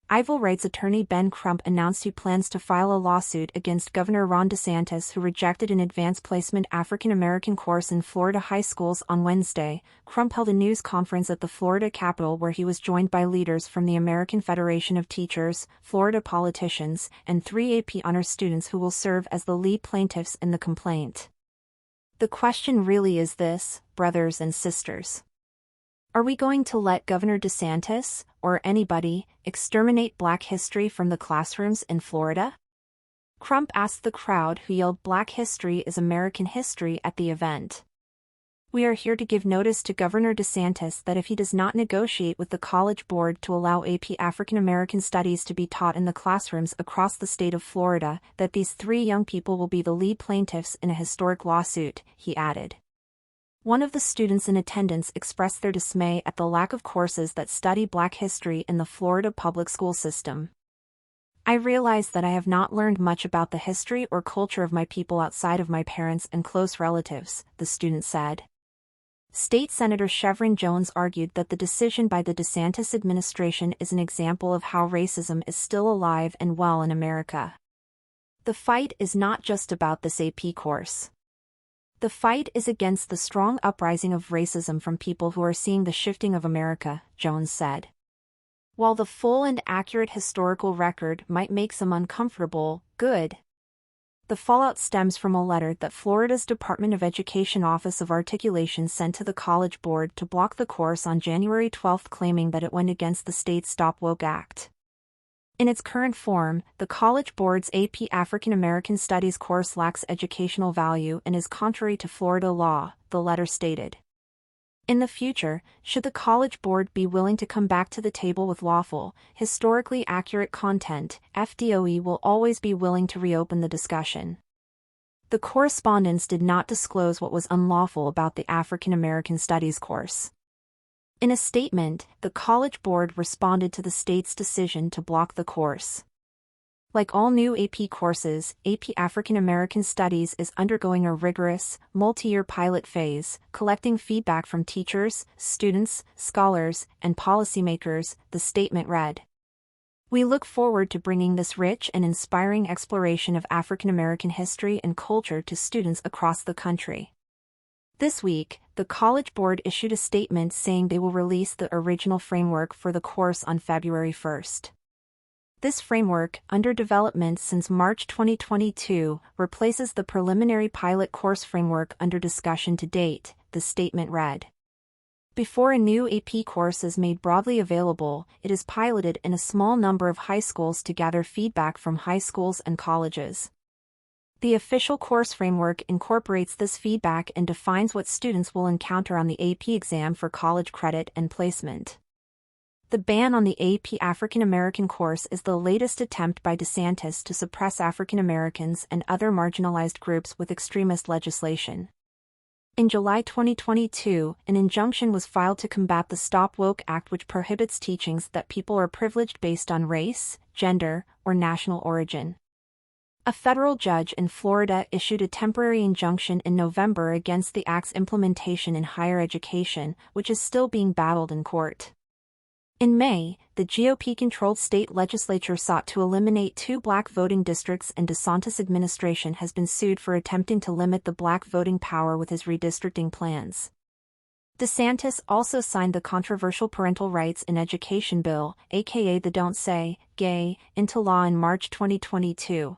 Civil rights attorney Ben Crump announced he plans to file a lawsuit against Governor Ron DeSantis, who rejected an advanced placement African American course in Florida high schools on Wednesday. Crump held a news conference at the Florida Capitol where he was joined by leaders from the American Federation of Teachers, Florida politicians, and 3 AP honors students who will serve as the lead plaintiffs in the complaint. The question really is this, brothers and sisters. Are we going to let Governor DeSantis, or anybody, exterminate Black history from the classrooms in Florida? Crump asked the crowd, who yelled "Black history is American history" at the event. We are here to give notice to Governor DeSantis that if he does not negotiate with the College Board to allow AP African American Studies to be taught in the classrooms across the state of Florida, that these 3 young people will be the lead plaintiffs in a historic lawsuit, he added. One of the students in attendance expressed their dismay at the lack of courses that study Black history in the Florida public school system. I realize that I have not learned much about the history or culture of my people outside of my parents and close relatives, the student said. State Senator Chevron Jones argued that the decision by the DeSantis administration is an example of how racism is still alive and well in America. The fight is not just about this AP course. The fight is against the strong uprising of racism from people who are seeing the shifting of America, Jones said. While the full and accurate historical record might make some uncomfortable, good. The fallout stems from a letter that Florida's Department of Education Office of Articulation sent to the College Board to block the course on January 12, claiming that it went against the state's Stop Woke Act. In its current form, the College Board's AP African American Studies course lacks educational value and is contrary to Florida law, the letter stated. In the future, should the College Board be willing to come back to the table with lawful, historically accurate content, FDOE will always be willing to reopen the discussion. The correspondence did not disclose what was unlawful about the African American Studies course. In a statement, the College Board responded to the state's decision to block the course. Like all new AP courses, AP African American Studies is undergoing a rigorous, multi-year pilot phase, collecting feedback from teachers, students, scholars, and policymakers, the statement read. We look forward to bringing this rich and inspiring exploration of African American history and culture to students across the country. This week, the College Board issued a statement saying they will release the original framework for the course on February 1. This framework, under development since March 2022, replaces the preliminary pilot course framework under discussion to date, the statement read. Before a new AP course is made broadly available, it is piloted in a small number of high schools to gather feedback from high schools and colleges. The official course framework incorporates this feedback and defines what students will encounter on the AP exam for college credit and placement. The ban on the AP African American course is the latest attempt by DeSantis to suppress African Americans and other marginalized groups with extremist legislation. In July 2022, an injunction was filed to combat the Stop Woke Act, which prohibits teachings that people are privileged based on race, gender, or national origin. A federal judge in Florida issued a temporary injunction in November against the act's implementation in higher education, which is still being battled in court. In May, the GOP-controlled state legislature sought to eliminate 2 Black voting districts, and DeSantis' administration has been sued for attempting to limit the Black voting power with his redistricting plans. DeSantis also signed the controversial Parental Rights in Education bill, aka the Don't Say Gay, into law in March 2022.